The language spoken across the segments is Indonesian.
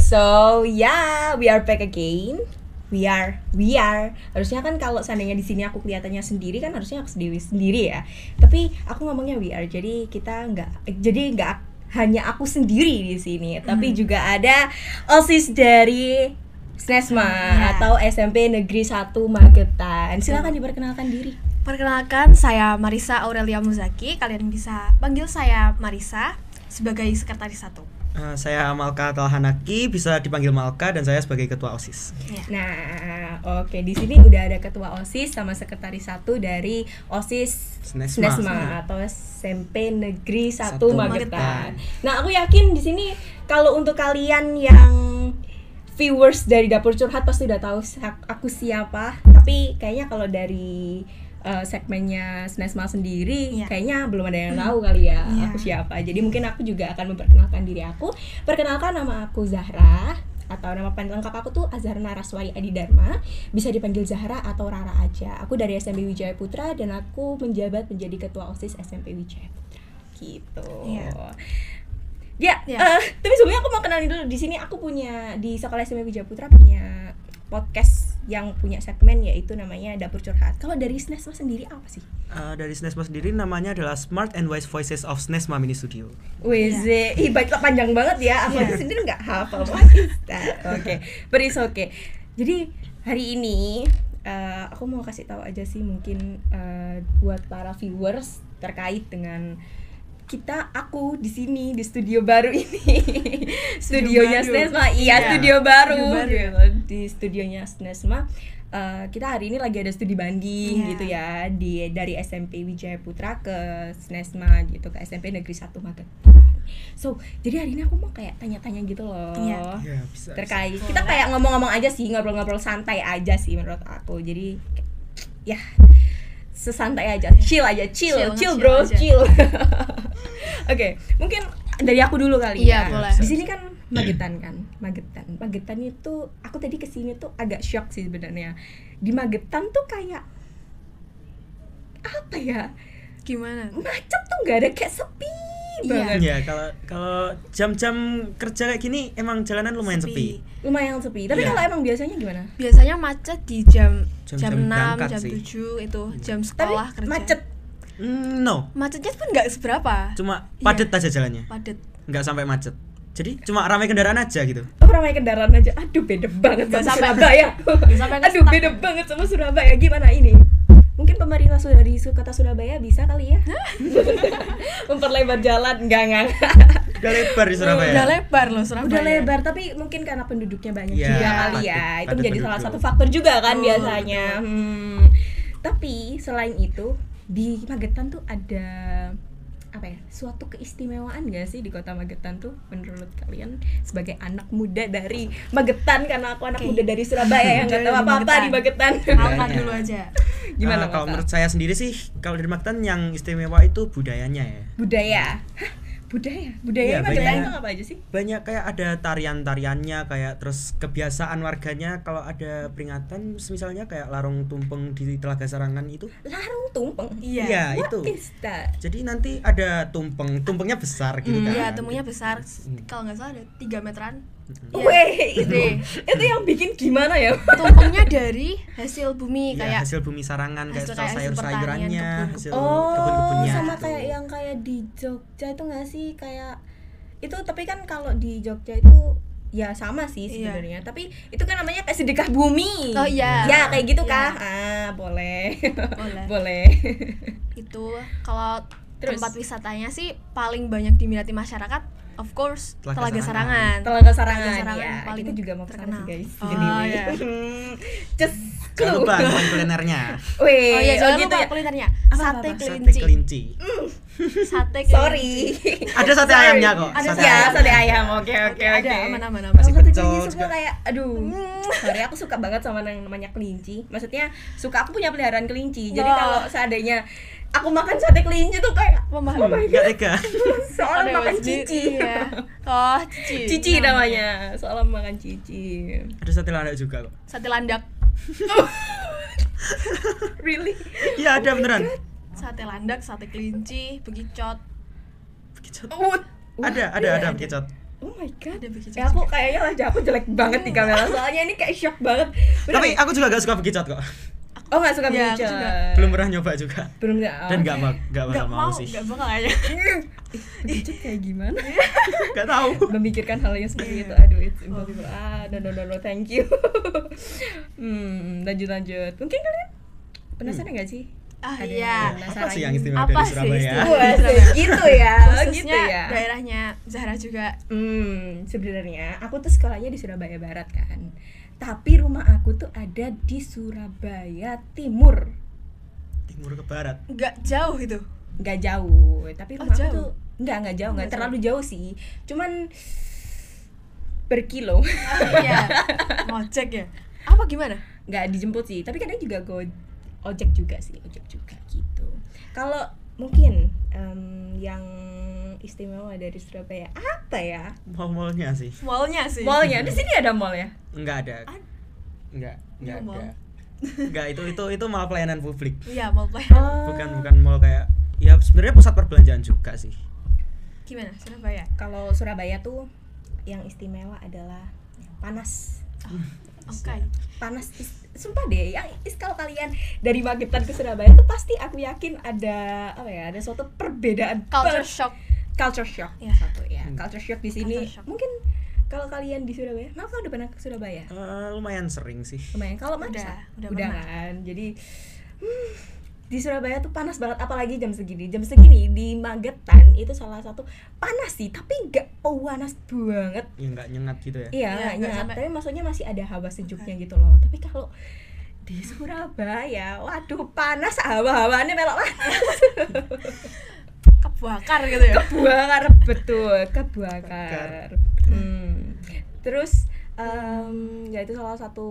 So yeah, we are back again. We are. Harusnya kan kalau seandainya di sini aku kelihatannya sendiri kan harusnya aku sendiri ya. Tapi aku ngomongnya we are. Jadi kita nggak hanya aku sendiri di sini, tapi juga ada OSIS dari SNESMA atau SMP Negeri 1 Magetan. Silakan diperkenalkan diri. Perkenalkan, saya Marisa Aurelia Muzaki. Kalian bisa panggil saya Marisa sebagai sekretaris 1. Saya Malka Talhanaki, bisa dipanggil Malka, dan saya sebagai ketua OSIS. Nah, oke, di sini udah ada ketua OSIS sama sekretaris 1 dari OSIS SNESMA atau SMP Negeri 1 Magetan. Nah, aku yakin di sini kalau untuk kalian yang viewers dari Dapur Curhat pasti udah tahu aku siapa. Tapi kayaknya kalau dari segmennya SNESMA sendiri kayaknya belum ada yang tahu kali ya aku siapa. Jadi mungkin aku juga akan memperkenalkan diri aku. Perkenalkan, nama aku Zahra, atau nama panggilan lengkap aku tuh Azhar Naraswari Adi Dharma. Bisa dipanggil Zahra atau Rara aja. Aku dari SMP Wijaya Putra dan aku menjabat menjadi ketua OSIS SMP Wijaya Putra. Gitu. Tapi sebelumnya aku mau kenalin dulu. Di sini aku punya, di sekolah SMP Wijaya Putra punya podcast yang punya segmen yaitu namanya Dapur Curhat. Kalau dari SNESMA sendiri apa sih? Dari SNESMA sendiri namanya adalah Smart and Wise Voices of SNESMA Mini Studio. Weze, baiklah, panjang banget ya. Aku sendiri nggak hafal. Oke, beris oke. Jadi hari ini aku mau kasih tahu aja sih mungkin buat para viewers terkait dengan aku di sini di studio baru ini. Studionya SNESMA. Studio baru. Di studionya SNESMA. Kita hari ini lagi ada studi banding gitu ya, dari SMP Wijaya Putra ke SNESMA gitu, ke SMP Negeri 1 Magetan. So, jadi hari ini aku mau kayak tanya-tanya gitu loh. Bisa, terkait kita kayak ngomong-ngomong aja sih, ngobrol-ngobrol santai aja sih menurut aku. Jadi ya sesantai aja, chill bro. Oke, mungkin dari aku dulu kali ya. Boleh. Di sini kan Magetan. Magetan itu aku tadi kesini tuh agak shock sih sebenarnya. Di Magetan tuh kayak apa ya? Gimana? Macet tuh nggak ada, kayak sepi banget. Iya, kalau jam-jam kerja kayak gini emang jalanan lumayan sepi. Tapi kalau emang biasanya gimana? Biasanya macet di jam 6, jam sih. 7 itu jam sekolah kerja. Macet? No. Macetnya pun nggak seberapa. Cuma padat aja jalannya. Nggak sampai macet. Jadi cuma ramai kendaraan aja gitu. Ramai kendaraan aja. Aduh, beda banget sama Surabaya. Beda banget sama Surabaya. Gimana ini? Mungkin pemerintah dari kota Surabaya bisa kali ya memperlebar jalan. Enggak. Udah lebar di Surabaya. Udah lebar loh Surabaya. Udah lebar, tapi mungkin karena penduduknya banyak juga kali ya. Itu menjadi salah satu penduduk. faktor juga kan biasanya. Tapi selain itu di Magetan tuh ada apa ya, suatu keistimewaan gak sih di kota Magetan tuh menurut kalian sebagai anak muda dari Magetan? Karena aku anak muda dari Surabaya yang gak tahu apa-apa di Magetan. Makan dulu aja. Gimana kalau menurut saya sendiri sih, kalau di Magetan yang istimewa itu budayanya ya. Budaya Magetan itu apa aja sih? Banyak, kayak ada tarian-tariannya, kayak terus kebiasaan warganya kalau ada peringatan misalnya kayak larung tumpeng di Telaga Sarangan itu. Larung tumpeng? Iya, itu. What is that? Jadi nanti ada tumpengnya besar gitu kan. Iya, tumpengnya besar. Kalau nggak salah ada 3 meteran. Itu yang bikin gimana ya? Tumpengnya dari hasil bumi, kayak hasil bumi Sarangan, kayak hasil sayur-sayurannya, hasil kebun-kebunnya. kebun-kebunnya. Sama gitu. kayak yang kayak di Jogja itu nggak sih, kayak itu. Tapi kan kalau di Jogja itu ya sama sih sebenarnya. Tapi itu kan namanya kayak sedekah bumi. Oh iya. Ya kayak gitu kah? Boleh. Boleh. Itu kalau tempat wisatanya sih paling banyak diminati masyarakat, of course, Telaga Sarangan ya. paling Kita juga mau kesana sih guys. Jangan lupa kulinernya. Jangan lupa ya. kulinernya. Sate kelinci. Sate kelinci. Sorry. Ada sate ayamnya kok. Sate ayam. Oke. Ada aman-aman. Sate pecel kelinci suka juga. kayak sorry, aku suka banget sama yang namanya kelinci. Maksudnya aku punya peliharaan kelinci. Jadi kalau seandainya aku makan sate kelinci tuh kayak oh my god, gak tega. Soalnya makan cici. Cici namanya. Soalnya makan cici. Ada sate landak juga kok. Sate landak. Really? Iya, ada beneran. Sate landak, sate kelinci, bekicot. Ada bekicot. Oh my god. Ada bekicot Aku juga. kayaknya wajah aku jelek banget di kamera. Soalnya ini kayak shock banget. Bener Tapi ya? aku juga gak suka bekicot kok. Oh nggak suka Ya, aku bekicot. juga. Belum pernah nyoba juga. Belum Dan nggak bakal mau sih. Nggak bakal aja. Bekicot kayak gimana? Gak tahu. Memikirkan hal yang seperti itu, aduh it's impossible. No, thank you. Lanjut. Mungkin kalian penasaran nggak sih? Ada Iya. yang Apa penasaran sih yang gitu? istimewa Apa dari sih Surabaya? istimewa? Wah, gitu ya, Khususnya gitu ya. daerahnya Zahra juga. Sebenarnya aku tuh sekolahnya di Surabaya Barat kan. Tapi rumah aku tuh ada di Surabaya Timur. Timur ke barat. Nggak jauh itu. Nggak jauh, tapi rumah aku jauh. tuh nggak jauh, nggak Nggak terlalu jauh sih. Cuman berkilo. Iya. Ngojek ya. Apa gimana? Nggak dijemput sih, tapi kadang juga ojek juga gitu. Kalau mungkin yang istimewa dari Surabaya apa ya? Mall-mallnya sih. Mallnya sih. Mallnya di sini ada mall ya? Enggak ada. Enggak Iya, mall. ada. Enggak, itu mall pelayanan publik. Iya, mall play. Bukan mall kayak ya sebenarnya pusat perbelanjaan juga sih. Gimana Surabaya? Kalau Surabaya tuh yang istimewa adalah panas. Oke. Panas sumpah deh, kalau kalian dari Magetan ke Surabaya tuh pasti aku yakin ada ada suatu perbedaan culture shock Ya. satu ya. Culture shock di sini. Culture shock. Mungkin kalau kalian di Surabaya, kamu udah pernah ke Surabaya? Lumayan sering sih. Lumayan. Kalau Udah udah pernah. kan. Jadi di Surabaya tuh panas banget, apalagi jam segini di Magetan itu salah satu panas sih, tapi nggak panas banget. Ya enggak nyengat gitu ya. Iya, Iya, nggak nggak nyengat, sampai- tapi maksudnya masih ada hawa sejuknya gitu loh. Tapi kalau di Surabaya, waduh panas, hawa-hawanya melok panas. Kebakar gitu ya. Kebakar, betul, kebakar. Terus ya itu salah satu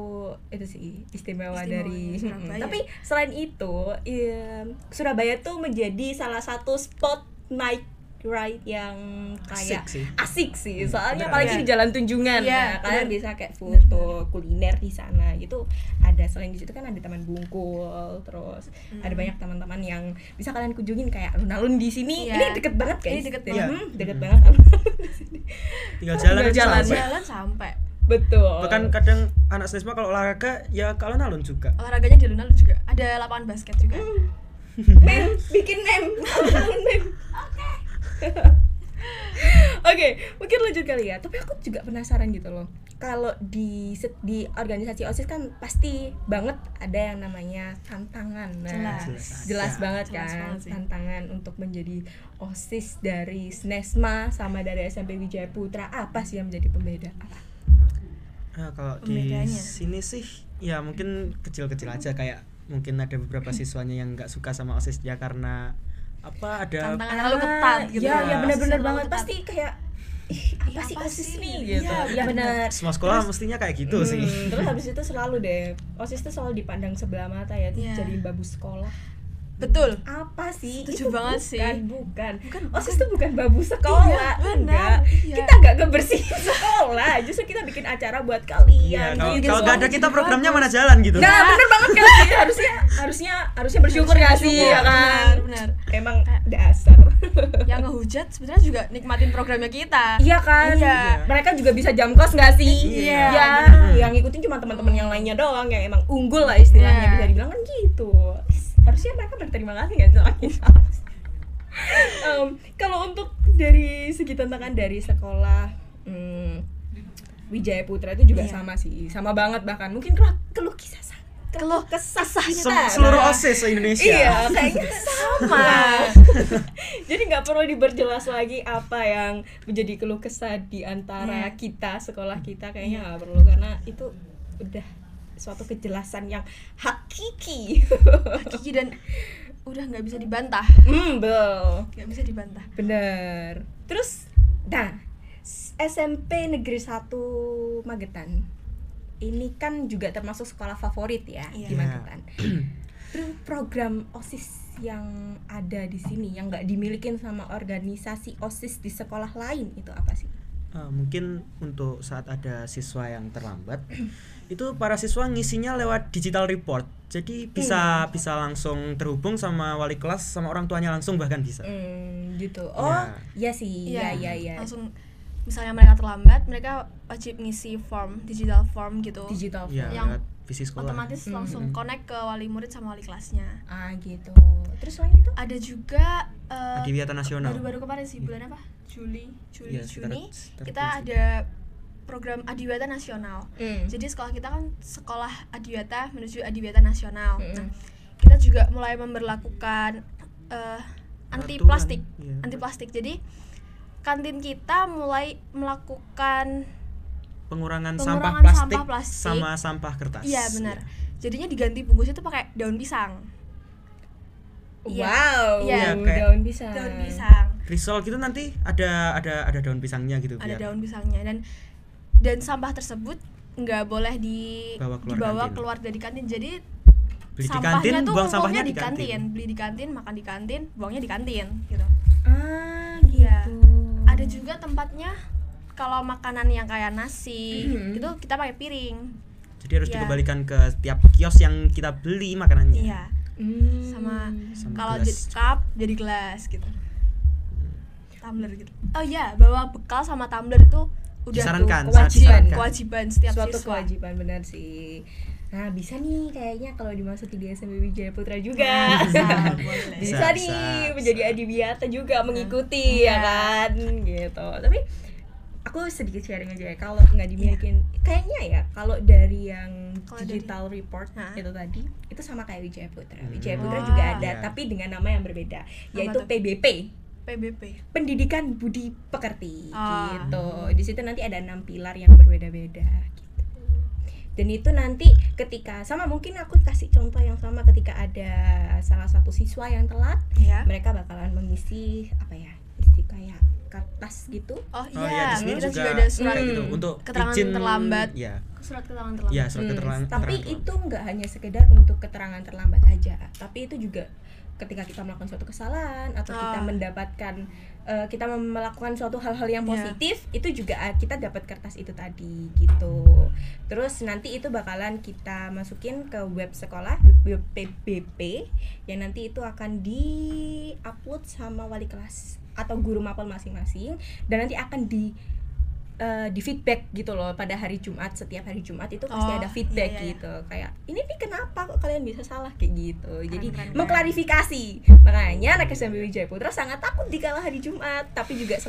itu sih istimewa dari Surabaya. tapi selain itu Surabaya tuh menjadi salah satu spot night ride yang kayak asik sih soalnya apalagi di Jalan Tunjungan. Iya, Kalian bisa kayak foto kuliner di sana gitu. Ada selain di situ kan ada Taman Bungkul, terus ada banyak teman-teman yang bisa kalian kunjungin kayak alun-alun di sini. Iya. Ini deket banget guys. Ini deket banget. Deket banget alun-alun di sini. Tinggal jalan aja jalan. sampai. Jalan sampai. Betul. Bahkan kadang anak SNESMA kalau olahraga ya ke alun-alun juga. Olahraganya di alun-alun juga. Ada lapangan basket juga. bikin meme. Oke, mungkin lanjut kali ya. Tapi aku juga penasaran gitu loh. Kalau di organisasi OSIS kan pasti banget ada yang namanya tantangan. Nah, jelas banget Jelas kan banget sih. tantangan untuk menjadi OSIS dari SNESMA sama dari SMP Wijaya Putra. Apa sih yang menjadi pembeda? Apa? Nah, kalau di Pembedanya. sini sih ya mungkin kecil-kecil aja, kayak mungkin ada beberapa siswanya yang nggak suka sama OSIS ya karena ada Tantangan terlalu ketat gitu. Ya, ya benar-benar Terlalu banget. ketat. Pasti kayak apa sih apa OSIS sih? nih Iya, gitu. Iya benar. semua sekolah mestinya kayak gitu sih. Terus habis itu selalu deh OSIS itu selalu dipandang sebelah mata ya, Iya. jadi babu sekolah. Betul. Apa sih? Setuju Itu banget sih. Bukan. OSIS itu bukan babu sekolah. Iya, benar. Enggak. Iya. Kita enggak ngebersihin sekolah. Justru kita bikin acara buat kalian. Iya, kalau gitu. nggak ada kita programnya mana jalan gitu. Nah, bener banget kan sih. Harusnya bersyukur gak sih ya kan? Benar. Emang dasar. Yang ngehujat sebenarnya juga nikmatin programnya kita. Iya kan? Iya. Mereka juga bisa jam kos gak sih? Iya, Ya, yang ngikutin cuma teman-teman yang lainnya doang yang emang unggul lah istilahnya, Iya. bisa dibilang kan gitu. Harusnya mereka berterima kasih gak sama kita. Kalau untuk dari segi tantangan dari sekolah Wijaya Putra itu juga Iya. sama sih, sama banget, bahkan mungkin keluh kesah kita. Seluruh OSIS se-Indonesia. Iya, kayaknya sama. Jadi nggak perlu diperjelas lagi apa yang menjadi keluh kesah di antara kita, sekolah kita, kayaknya nggak perlu, karena itu udah suatu kejelasan yang hakiki. Kiki dan udah nggak bisa dibantah. Nggak bisa dibantah. Bener. Terus, nah, SMP Negeri 1 Magetan ini kan juga termasuk sekolah favorit ya di Iya. Magetan. Terus program OSIS yang ada di sini yang nggak dimilikin sama organisasi OSIS di sekolah lain itu apa sih? Mungkin untuk saat ada siswa yang terlambat itu para siswa ngisinya lewat digital report, jadi bisa langsung terhubung sama wali kelas, sama orang tuanya langsung bahkan bisa. Gitu. Oh, iya sih. Iya. Langsung misalnya mereka terlambat, mereka wajib ngisi digital form gitu. Digital form. Ya, Yang visi sekolah. Otomatis langsung connect ke wali murid sama wali kelasnya. Gitu. Terus selain itu Ada juga Adiwiyata Nasional. baru-baru kemarin sih, bulan apa? Juni Ya, Juni sekitar kita Juni. ada program Adiwiyata Nasional. Jadi sekolah kita kan sekolah Adiwiyata menuju Adiwiyata Nasional. Nah, kita juga mulai memberlakukan anti plastik. Iya. Anti plastik. Jadi kantin kita mulai melakukan pengurangan Pengurangan sampah sampah plastik plastik. sama sampah kertas. Iya benar. Ya. Jadinya diganti bungkus itu pakai daun pisang. Iya. wow, Iya, kayak daun pisang. Daun pisang. Risol gitu nanti ada daun pisangnya gitu Ada biar daun pisangnya dan sampah tersebut nggak boleh dibawa kantin. keluar dari kantin. Jadi beli di sampahnya kantin, tuh buang ngumpulnya sampahnya di kantin. Beli di kantin, makan di kantin, buangnya di kantin gitu. Gitu. Iya. Ada juga tempatnya kalau makanan yang kayak nasi itu kita pakai piring. Jadi harus Iya. dikembalikan ke tiap kios yang kita beli makanannya. Iya. Sama kalau gelas jadi cup jadi gelas gitu. Tumbler gitu. Oh iya, bawa bekal sama tumbler itu udah Disarankan, tuh sangat kewajiban setiap Suatu siswa. kewajiban, benar sih. Nah, bisa nih kayaknya kalau dimasuki di SMP Wijaya Putra juga. Boleh. bisa nih bisa. menjadi Adiwiyata juga mengikuti ya kan gitu. Tapi aku sedikit sharing aja ya, kalau nggak dimilikin kayaknya ya kalau dari yang Kalau digital report Hah? itu tadi itu sama kayak Wijaya Putra. Hmm. Wijaya Putra Wah. juga ada Iya. tapi dengan nama yang berbeda yaitu tuh? PBP. PBP. Pendidikan Budi Pekerti Ah. gitu. Di situ nanti ada 6 pilar yang berbeda-beda gitu. Dan itu nanti ketika sama mungkin aku kasih contoh yang sama ketika ada salah satu siswa yang telat, Iya. mereka bakalan mengisi apa ya? Isi kayak kertas gitu. Oh Oh iya, di sini kita juga, juga ada surat kayak gitu untuk keterangan izin terlambat. Ya, Surat keterangan terlambat. ya surat keterangan. Tapi keterangan itu nggak hanya sekedar untuk keterangan terlambat aja, tapi itu juga ketika kita melakukan suatu kesalahan atau kita mendapatkan kita melakukan suatu hal-hal yang positif, itu juga kita dapat kertas itu tadi gitu. Terus nanti itu bakalan kita masukin ke web sekolah, web PBP yang nanti itu akan di-upload sama wali kelas atau guru mapel masing-masing, dan nanti akan di feedback gitu loh pada hari Jumat. Setiap hari Jumat itu pasti ada feedback gitu, kayak ini nih kenapa kok kalian bisa salah kayak gitu. Jadi mengklarifikasi. Makanya anak SMP Wijaya Putra sangat takut di kala hari Jumat, tapi juga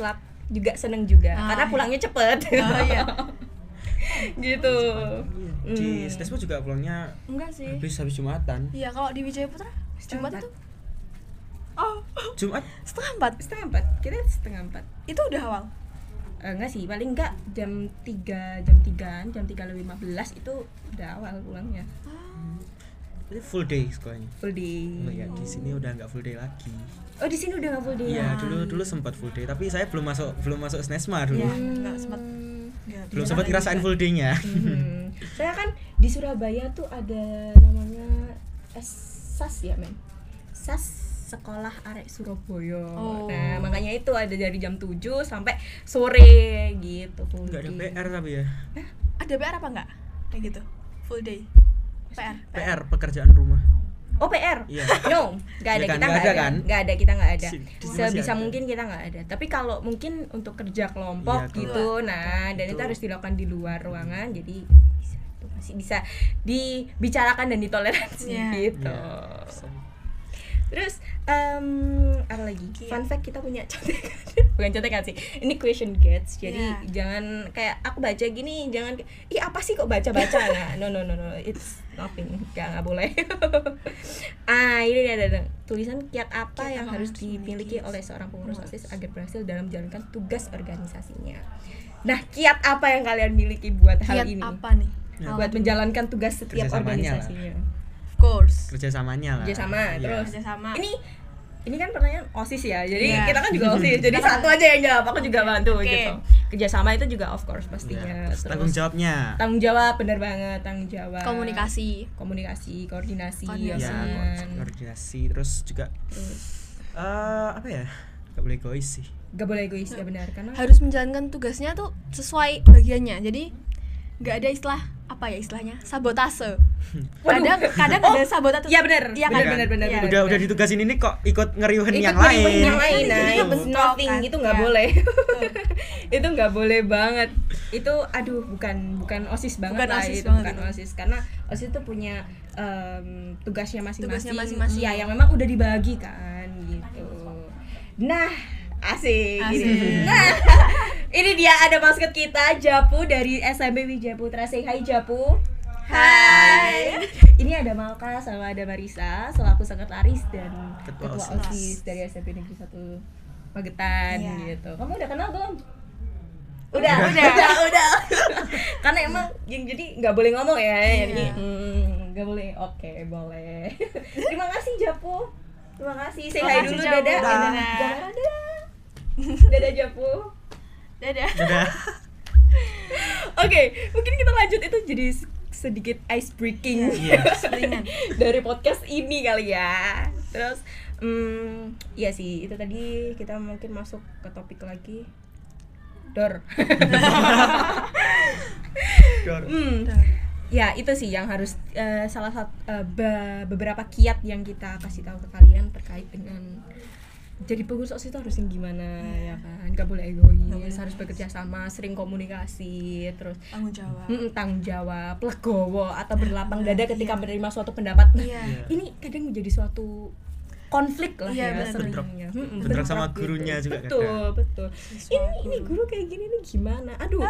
seneng juga karena pulangnya cepet. Iya. gitu. Di Snesmo juga pulangnya Enggak sih. habis Jumatan. Iya, kalau di Wijaya Putra Jumat itu Jumat setengah 4. Setengah 4, kita setengah 4. Itu udah awal. Enggak sih, paling enggak jam 3 lebih 15 itu udah awal pulangnya. Itu full day sekolahnya. Full day. Oh ya, di sini udah nggak full day lagi. Oh, di sini udah enggak full day. Iya, dulu sempat full day, tapi saya belum masuk Snesma dulu. Iya, enggak sempat. Belum sempat ngerasain full day-nya. Saya kan di Surabaya tuh ada namanya SAS ya, men. SAS Sekolah Arek Surabaya. Nah, makanya itu ada dari jam 7 sampai sore gitu. Enggak ada PR tapi ya. Ada PR apa enggak? Kayak gitu. Full day. PR pekerjaan rumah. Oh, PR? Iya. No, nggak ada, Iya kan, kita nggak nggak ada ada, kan? nggak ada, kita nggak ada. Di sini Sebisa masih ada. mungkin kita nggak ada. Tapi kalau mungkin untuk kerja kelompok Iya, gitu, nah, dan itu Itu. harus dilakukan di luar ruangan, jadi itu masih bisa dibicarakan dan ditoleransi Iya. gitu. Iya. Terus apa lagi? Fun fact, kita punya contekan. Bukan contekan sih. Ini question gets. Jadi jangan kayak aku baca gini, jangan ih apa sih kok baca-baca. Nah, no. It's nothing. Enggak boleh. Ini ada tulisan kiat apa yang harus dimiliki oleh seorang pengurus OSIS agar berhasil dalam menjalankan tugas organisasinya. Nah, kiat apa yang kalian miliki buat hal Kiat ini? apa nih? Buat menjalankan tugas setiap Kerjasamanya organisasinya. Course. Kerjasamanya lah. Kerjasama, Iya. terus Kerjasama. ini kan pertanyaan OSIS ya, jadi Iya. kita kan juga OSIS, jadi satu aja yang jawab, aku juga bantu gitu. Kerjasama itu juga of course pastinya. Iya. Terus Tanggung jawabnya. tanggung jawab, benar banget, tanggung jawab. Komunikasi. Koordinasi, Koordinasi. Ya, kan. koordinasi terus juga apa ya? Gak boleh egois sih. Gak boleh egois ya, benar, karena Harus menjalankan tugasnya tuh sesuai bagiannya. Jadi nggak ada istilah apa ya istilahnya sabotase. kadang ada sabotase. Iya benar. Iya benar. Udah ditugasin ini kok ikut ngeriuhin yang lain. Nah, nothing itu nggak boleh. Itu nggak boleh banget. Itu aduh bukan OSIS banget bukan lah OSIS itu banget bukan itu. OSIS karena OSIS itu punya tugasnya masing-masing. Ya yang memang udah dibagi kan gitu. Nah, asik. Gini. Nah, ini dia ada maskot kita Japu dari SMP Wijaputra. Say hi Japu. Hai. Ini ada Malka sama ada Marisa selaku sekretaris dan ketua OSIS dari SMP Negeri 1 Magetan gitu. Kamu udah kenal belum? Udah. Karena emang yang jadi nggak boleh ngomong ya, jadi nggak boleh. Oke, boleh. Terima kasih Japu. Terima kasih. Say hi dulu, dadah. Dadah Japu. Dadah. Oke, mungkin kita lanjut, itu jadi sedikit ice breaking dari podcast ini kali ya. Terus ya sih, itu tadi kita mungkin masuk ke topik lagi. Dor. Ya itu sih yang harus salah satu beberapa kiat yang kita kasih tahu ke kalian terkait dengan jadi pengurus OSIS itu harus yang gimana ya kan, nggak boleh egois, harus bekerja sama, sering komunikasi, terus tanggung jawab, legowo atau berlapang dada ketika menerima suatu pendapat. Ini kadang menjadi suatu konflik lah seringnya. Bentrok sama gurunya juga betul. Ini guru kayak gini nih gimana? Aduh.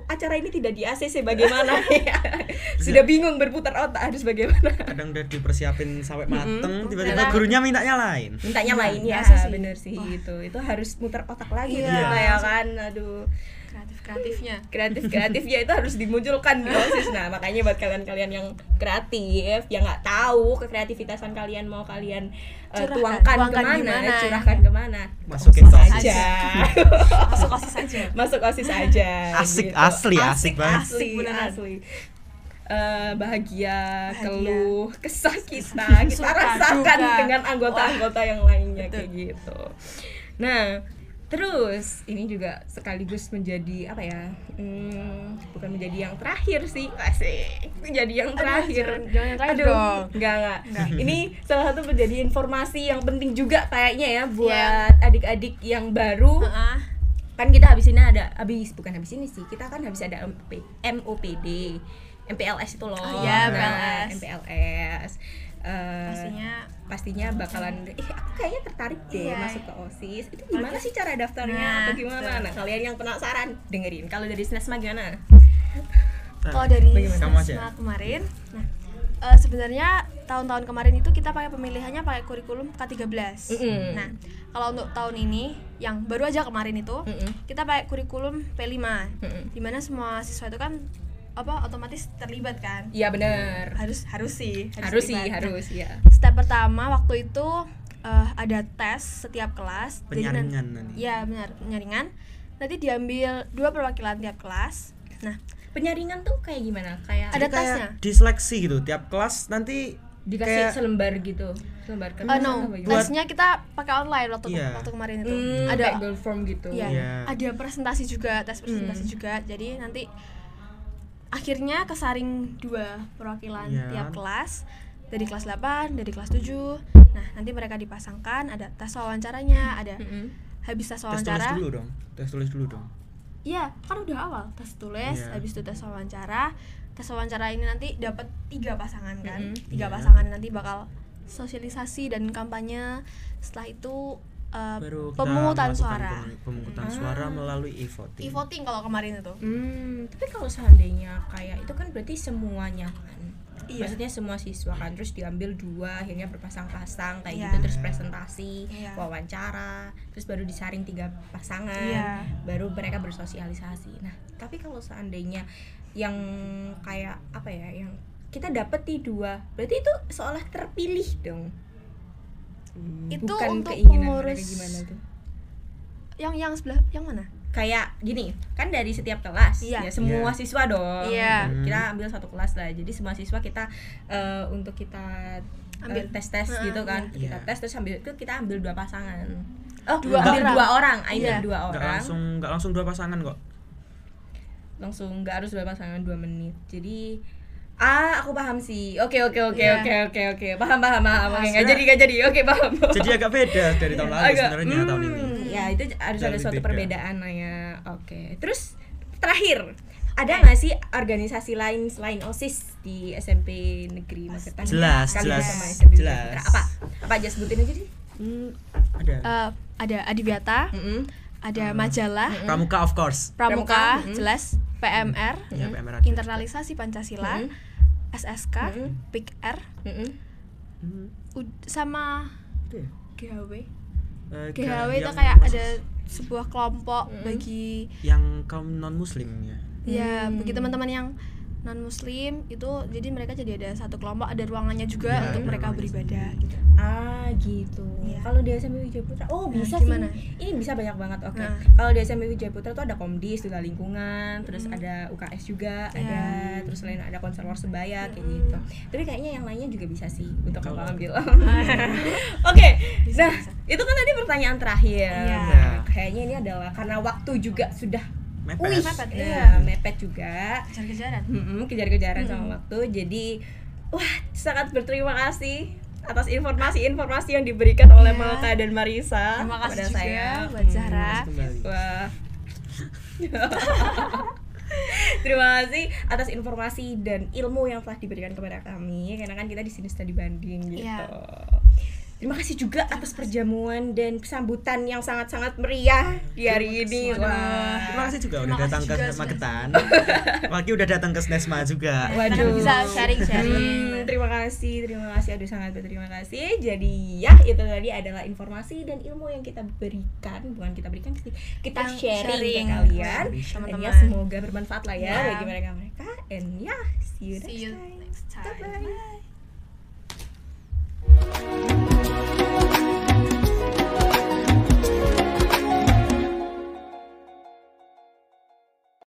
Acara ini tidak di ACC bagaimana? Sudah bingung berputar otak harus bagaimana. Kadang udah dipersiapin sampai mateng, tiba-tiba gurunya mintanya lain ya, bener sih itu harus muter otak lagi kita ya kan. Aduh. kreatifnya itu harus dimunculkan di OSIS. Nah makanya buat kalian yang kreatif, yang nggak tahu kekreativitasan kalian mau kalian tuangkan kemana, curahkan kemana, masukin OSIS aja. Masuk OSIS aja. Asik gitu. Asik banget. Asli. Bahagia, keluh, kesah kita rasakan dengan anggota-anggota yang lainnya kayak gitu. Nah terus ini juga sekaligus menjadi apa ya, bukan menjadi yang terakhir sih, asik, menjadi yang terakhir. Jangan yang terakhir dong. Enggak. Ini salah satu menjadi informasi yang penting juga kayaknya ya buat adik-adik yang baru. Kan kita habis ini kita kan habis ada MOPD, MPLS itu loh. MPLS. Pastinya bakalan aku kayaknya tertarik deh masuk ke OSIS. Itu gimana sih cara daftarnya atau gimana? Nah, kalian yang penasaran dengerin. Kalau dari SNESMA gimana? Kalau dari SNESMA kemarin, sebenarnya tahun-tahun kemarin itu kita pakai pemilihannya pakai kurikulum K13. Nah, kalau untuk tahun ini yang baru aja kemarin itu kita pakai kurikulum P5. Di mana semua siswa itu kan otomatis terlibat kan? Iya benar. Harus ya. Step pertama waktu itu ada tes setiap kelas. Penyaringan. Iya benar, penyaringan. Nanti diambil 2 perwakilan tiap kelas. Nah, penyaringan tuh kayak gimana? Kayak ada tesnya. Diseleksi gitu, tiap kelas nanti dikasih selembar gitu. Tesnya kita pakai online waktu kemarin itu. Ada Google Form gitu. Iya. Ada presentasi juga, tes presentasi juga. Jadi nanti akhirnya kesaring 2 perwakilan tiap kelas, dari kelas 8, dari kelas 7. Nah, nanti mereka dipasangkan, ada tes wawancaranya, ada habis tes wawancara. Tes tulis dulu dong. Iya, kan udah awal tes tulis, habis itu tes wawancara. Tes wawancara ini nanti dapat 3 pasangan kan. 3 pasangan nanti bakal sosialisasi dan kampanye. Setelah itu baru pemungutan suara melalui e-voting kalau kemarin itu. Tapi kalau seandainya kayak itu kan berarti semuanya kan, maksudnya semua siswa kan, terus diambil 2 akhirnya berpasang-pasang kayak gitu, terus presentasi, wawancara, terus baru disaring 3 pasangan, baru mereka bersosialisasi. Nah tapi kalau seandainya yang kayak apa ya, yang kita dapat di 2, berarti itu seolah terpilih dong. Itu bukan untuk keinginan pengurus mereka gimana tuh? Yang sebelah yang mana? Kayak gini, kan dari setiap kelas ya semua siswa dong. Kita ambil 1 kelas lah. Jadi semua siswa kita untuk kita ambil tes gitu kan. Kita tes terus kita ambil 2 pasangan. Ambil 2 orang. Ambil 2 orang. Enggak langsung 2 pasangan kok. langsung nggak harus berpasangan 2 menit. Jadi aku paham sih. Oke. Paham. Oke, nggak jadi. Oke, paham. Jadi agak beda dari tahun lalu sebenarnya tahun ini. Ya, itu harus Dan ada suatu beda. perbedaan lah ya. Oke. Terus terakhir, ada nggak sih organisasi lain selain OSIS di SMP Negeri Magetan? Jelas. Sama SMP Jelas. Magetan. Apa aja sebutin aja deh. Ada. Ada Adiwiyata, ada majalah, Pramuka of course. Pramuka, jelas, PMR, Ya, PMR ada. internalisasi Pancasila, SSK, PIKR, sama Itu ya? GHW. Eh, GHW itu yang kayak OSIS. ada sebuah kelompok bagi yang kaum non muslim ya. ya bagi teman-teman yang non muslim itu, jadi mereka jadi ada satu kelompok, ada ruangannya juga Ya, untuk ada mereka ruangannya beribadah gitu. Gitu. Iya. Kalau di SMP Wijaya Putra, bisa gimana? sih. Ini bisa banyak banget. Oke. Nah. Kalau di SMP Wijaya Putra tuh ada Komdis, duta lingkungan, terus ada UKS juga, ada, terus selain ada konselor sebaya kayak gitu. Tapi kayaknya yang lainnya juga bisa sih untuk kamu ambil. Oke. Nah, itu kan tadi pertanyaan terakhir. Iya. Nah, kayaknya ini adalah karena waktu juga sudah Mepet. Mepet. iya, mepet juga. Kejar-kejaran. Kejar-kejaran sama waktu. Jadi sangat berterima kasih atas informasi-informasi yang diberikan oleh Malka dan Marisa. Terima kasih kepada juga saya. buat Zahra. Kembali. Wah. Terima kasih atas informasi dan ilmu yang telah diberikan kepada kami, karena kan kita di sini studi banding gitu. Iya. Terima kasih juga atas perjamuan dan sambutan yang sangat-sangat meriah di hari ini. Wah. Terima kasih juga udah Terima datang kasih ke juga Magetan. Waki udah datang ke SNESMA juga. Waduh. Bisa sharing-sharing. Terima kasih. Aduh, sangat berterima kasih. Jadi ya, itu tadi adalah informasi dan ilmu yang kita berikan, bukan kita berikan sih, kita sharing ke kalian. Dan teman-teman. ya semoga bermanfaat lah ya Ya. bagi mereka. And ya, see you See you next time. next time. Bye-bye. Bye.